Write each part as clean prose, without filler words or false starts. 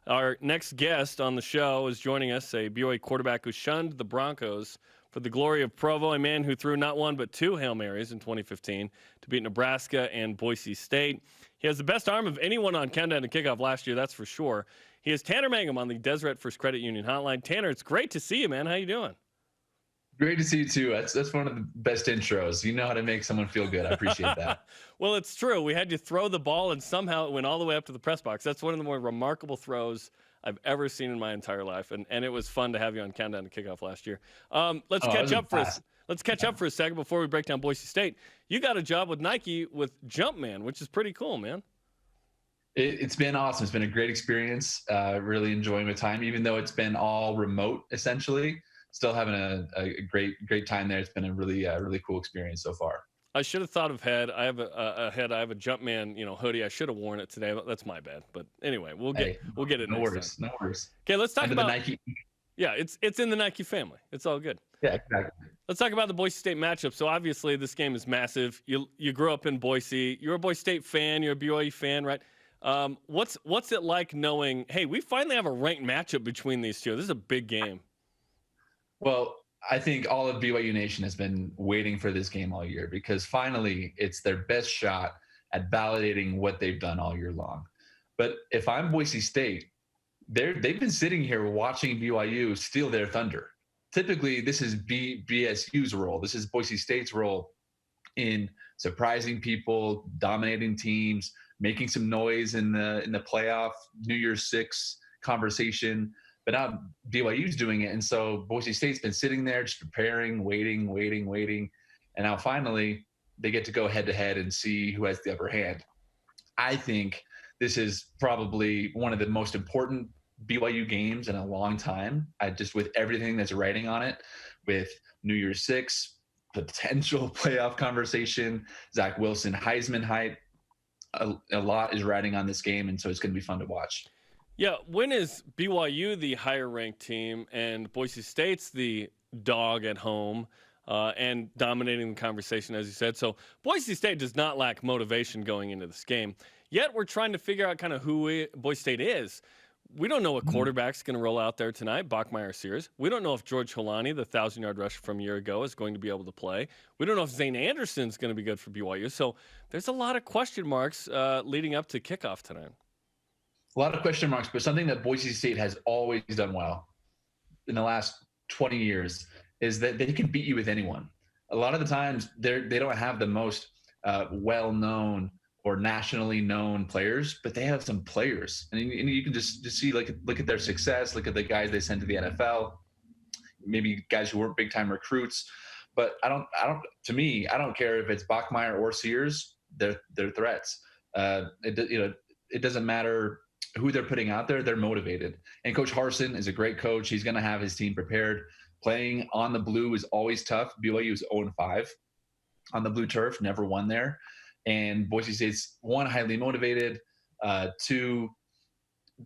Our next guest on the show is joining us, a BYU quarterback who shunned the Broncos for the glory of Provo, a man who threw not one but two Hail Marys in 2015 to beat Nebraska and Boise State. He has the best arm of anyone on countdown to kickoff last year, that's for sure. He is Tanner Mangum on the Deseret First Credit Union hotline. Tanner, it's great to see you, man. How you doing? Great to see you too. That's one of the best intros. You know how to make someone feel good. I appreciate that. Well, it's true. We had you throw the ball, and somehow it went all the way up to the press box. That's one of the more remarkable throws I've ever seen in my entire life, and it was fun to have you on countdown to kickoff last year. Let's catch up for a second before we break down Boise State. You got a job with Nike with Jumpman, which is pretty cool, man. It's been awesome. It's been a great experience. Really enjoying my time, even though it's been all remote essentially. Still having a great time there. It's been a really cool experience so far. I should have thought of head. I have a Jumpman, hoodie. I should have worn it today. That's my bad. But anyway, we'll get it. No next worries. time. No worries. Okay, let's talk about the Nike. Yeah, it's in the Nike family. It's all good. Yeah, exactly. Let's talk about the Boise State matchup. So obviously this game is massive. You grew up in Boise. You're a Boise State fan. You're a BYU fan, right? What's it like knowing, hey, we finally have a ranked matchup between these two? This is a big game. Well, I think all of BYU Nation has been waiting for this game all year because finally it's their best shot at validating what they've done all year long. But if I'm Boise State, they've been sitting here watching BYU steal their thunder. Typically, this is BSU's role. This is Boise State's role in surprising people, dominating teams, making some noise in the playoff New Year's Six conversation. But now BYU's doing it. And so Boise State's been sitting there just preparing, waiting. And now finally they get to go head to head and see who has the upper hand. I think this is probably one of the most important BYU games in a long time. Just with everything that's writing on it, with New Year's Six, potential playoff conversation, Zach Wilson, Heisman hype, a lot is riding on this game. And so it's going to be fun to watch. Yeah, when is BYU the higher-ranked team and Boise State's the dog at home and dominating the conversation, as you said? So Boise State does not lack motivation going into this game. Yet we're trying to figure out kind of who Boise State is. We don't know what quarterback's going to roll out there tonight, Bachmeier Sears. We don't know if George Holani, the 1,000-yard rusher from a year ago, is going to be able to play. We don't know if Zane Anderson's going to be good for BYU. So there's a lot of question marks leading up to kickoff tonight. A lot of question marks, but something that Boise State has always done well in the last 20 years is that they can beat you with anyone. A lot of the times they don't have the most well-known or nationally known players, but they have some players. And you can just see, look at their success, look at the guys they send to the NFL, maybe guys who weren't big-time recruits. But I don't care if it's Bachmeier or Sears, they're threats. It doesn't matter who they're putting out there, they're motivated. And Coach Harsin is a great coach. He's going to have his team prepared. Playing on the blue is always tough. BYU is 0-5 on the blue turf, never won there. And Boise State's, one, highly motivated. Two,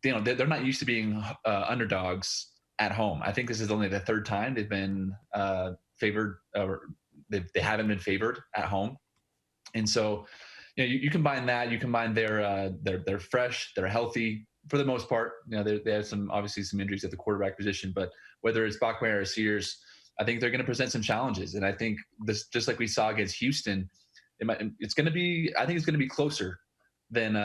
they're not used to being underdogs at home. I think this is only the third time they've been favored, or they haven't been favored at home. And so, you combine that. You combine they're fresh, they're healthy for the most part. They have obviously some injuries at the quarterback position, but whether it's Bachmeier or Sears, I think they're going to present some challenges. And I think this, just like we saw against Houston, it's going to be closer than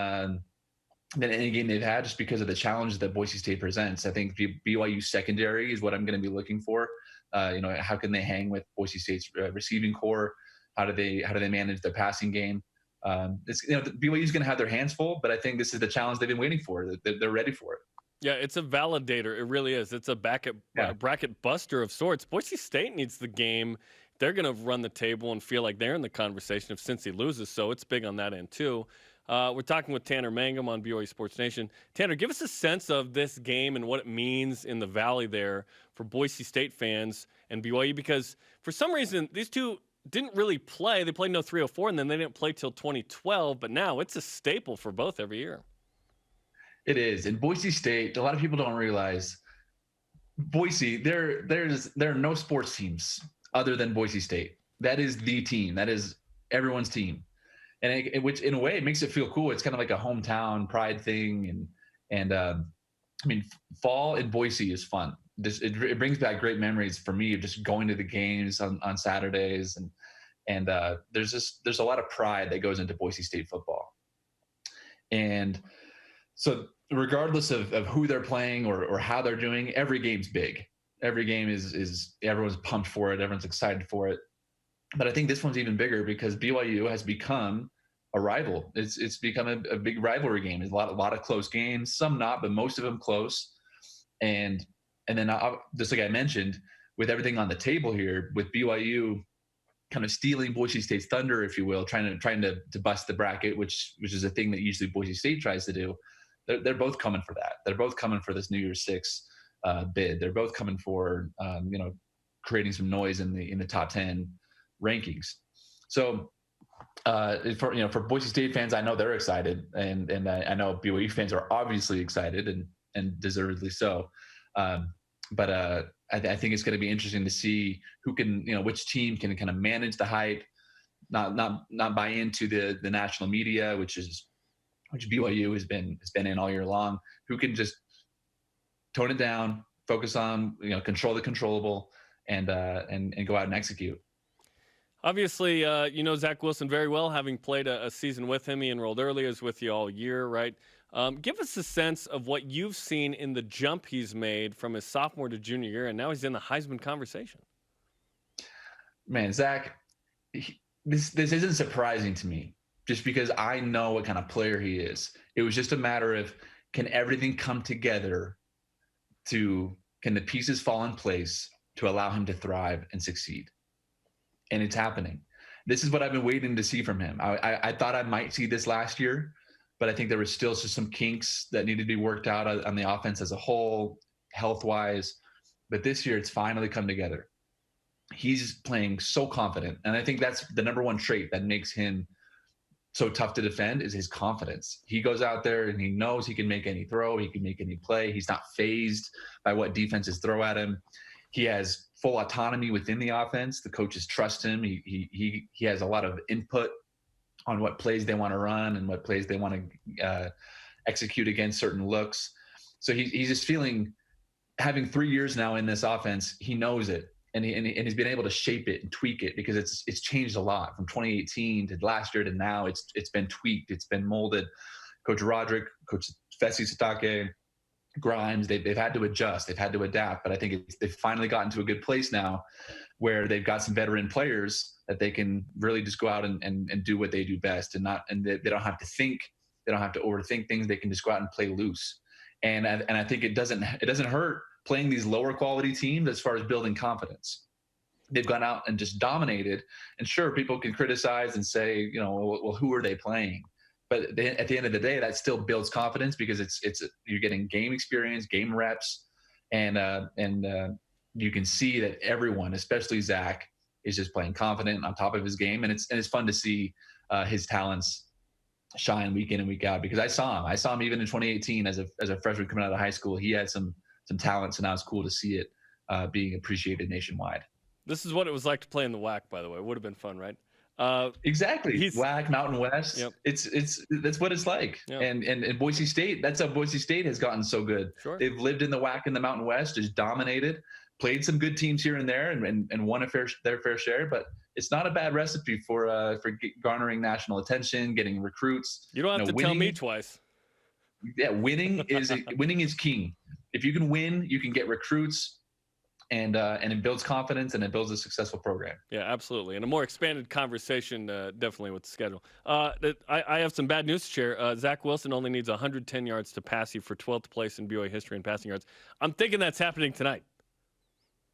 any game they've had, just because of the challenge that Boise State presents. I think BYU secondary is what I'm going to be looking for. How can they hang with Boise State's receiving core? How do they manage their passing game? BYU is going to have their hands full, but I think this is the challenge they've been waiting for. They're ready for it. Yeah, it's a validator. It really is. It's a bracket buster of sorts. Boise State needs the game. They're going to run the table and feel like they're in the conversation if Cincy loses, so it's big on that end too. We're talking with Tanner Mangum on BYU Sports Nation. Tanner, give us a sense of this game and what it means in the Valley there for Boise State fans and BYU, because for some reason these two didn't really play. They played no 304, and then they didn't play till 2012, but now it's a staple for both every year. It is. In Boise State, a lot of people don't realize Boise, there are no sports teams other than Boise State. That is the team. That is everyone's team. And which in a way it makes it feel cool. It's kind of like a hometown pride thing. And I mean, fall in Boise is fun. It brings back great memories for me of just going to the games on Saturdays, and there's a lot of pride that goes into Boise State football. And so regardless of who they're playing or how they're doing, every game's big. Every game is everyone's pumped for it. Everyone's excited for it. But I think this one's even bigger because BYU has become a rival. It's become a big rivalry game. There's a lot of close games, some not, but most of them close. And then just like I mentioned, with everything on the table here, with BYU kind of stealing Boise State's thunder, if you will, trying to bust the bracket, which is a thing that usually Boise State tries to do. They're both coming for that. They're both coming for this New Year's Six bid. They're both coming for creating some noise in the top 10 rankings. So for Boise State fans, I know they're excited, and I know BYU fans are obviously excited and deservedly so. But I think it's going to be interesting to see who can, which team can kind of manage the hype, not buy into the national media, which BYU has been in all year long. Who can just tone it down, focus on control the controllable, and go out and execute. Obviously, Zach Wilson very well, having played a season with him. He enrolled early, is with you all year, right? Give us a sense of what you've seen in the jump he's made from his sophomore to junior year, and now he's in the Heisman conversation. Man, Zach, this isn't surprising to me, just because I know what kind of player he is. It was just a matter of, can everything come together can the pieces fall in place to allow him to thrive and succeed? And it's happening. This is what I've been waiting to see from him. I thought I might see this last year, but I think there was still just some kinks that needed to be worked out on the offense as a whole, health-wise. But this year, it's finally come together. He's playing so confident. And I think that's the number one trait that makes him so tough to defend, is his confidence. He goes out there and he knows he can make any throw. He can make any play. He's not fazed by what defenses throw at him. He has full autonomy within the offense. The coaches trust him. He has a lot of input on what plays they want to run and what plays they want to execute against certain looks. So he's just having 3 years now in this offense, he knows it. And he's been able to shape it and tweak it, because it's changed a lot from 2018 to last year to now. It's been tweaked. It's been molded. Coach Roderick, Coach Fesi Sitake, Grimes, they've had to adjust. They've had to adapt. But I think they've finally gotten to a good place now where they've got some veteran players that they can really just go out and do what they do best, and they don't have to think. They don't have to overthink things. They can just go out and play loose. And I think it doesn't hurt playing these lower quality teams as far as building confidence. They've gone out and just dominated. And sure, people can criticize and say, well, who are they playing? But at the end of the day, that still builds confidence, because you're getting game experience, game reps, and you can see that everyone, especially Zach, is just playing confident on top of his game, and it's fun to see his talents shine week in and week out. Because I saw him even in 2018 as a freshman coming out of high school. He had some talents, and now it's cool to see it being appreciated nationwide. This is what it was like to play in the WAC, by the way. It would have been fun, right? Exactly. WAC, Mountain West. Yep. That's what it's like. Yep. And Boise State, that's how Boise State has gotten so good. Sure. They've lived in the WAC in the Mountain West, just dominated, played some good teams here and there, and won their fair share. But it's not a bad recipe for garnering national attention, getting recruits. You don't have to tell me twice. Yeah, winning is king. If you can win, you can get recruits. And it builds confidence, and it builds a successful program. Yeah, absolutely. And a more expanded conversation, definitely, with the schedule. I have some bad news to share. Zach Wilson only needs 110 yards to pass you for 12th place in BYU history in passing yards. I'm thinking that's happening tonight.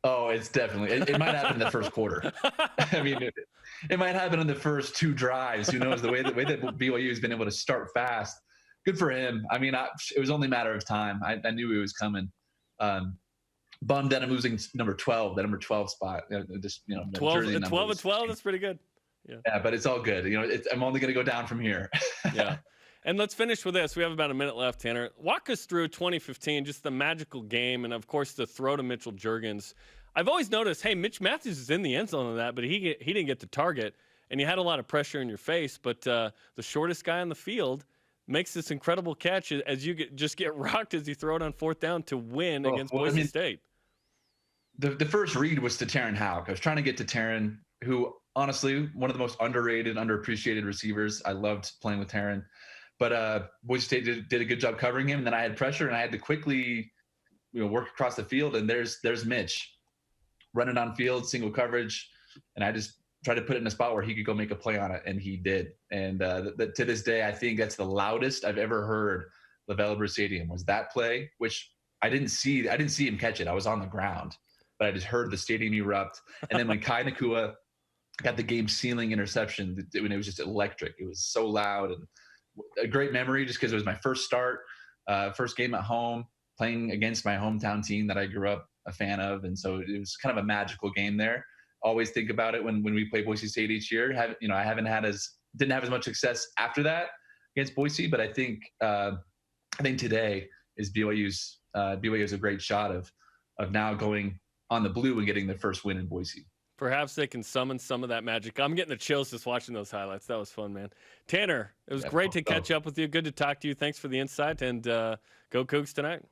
Oh, it's definitely. It might happen in the first quarter. I mean, it might happen in the first two drives. Who knows? The way that BYU has been able to start fast. Good for him. I mean, it was only a matter of time. I knew he was coming. Bummed that I'm losing number 12 spot. 12 and 12. That's pretty good. Yeah, but it's all good. I'm only going to go down from here. Yeah. And let's finish with this. We have about a minute left, Tanner. Walk us through 2015, just the magical game, and of course the throw to Mitchell Juergens. I've always noticed, hey, Mitch Matthews is in the end zone on that, but he didn't get the target, and you had a lot of pressure in your face. But the shortest guy on the field makes this incredible catch as you just get rocked as you throw it on fourth down to win against Boise State. The first read was to Taron Houck. I was trying to get to Taron, who honestly, one of the most underrated, underappreciated receivers. I loved playing with Taron. But Boise State did a good job covering him. And then I had pressure, and I had to quickly work across the field. And there's Mitch running on field, single coverage. And I just tried to put it in a spot where he could go make a play on it, and he did. And to this day, I think that's the loudest I've ever heard LaVell Stadium was that play, which I didn't see him catch it. I was on the ground, but I just heard the stadium erupt. And then when Kai Nakua got the game-sealing interception, when it was just electric. It was so loud, and a great memory just because it was my first start, first game at home, playing against my hometown team that I grew up a fan of. And so it was kind of a magical game there. Always think about it when we play Boise State each year. I didn't have as much success after that against Boise, but I think today is BYU's a great shot of now going on the blue and getting their first win in Boise. Perhaps they can summon some of that magic. I'm getting the chills just watching those highlights. That was fun, man. Tanner, it was great to catch up with you. Good to talk to you. Thanks for the insight, and go Cougs tonight.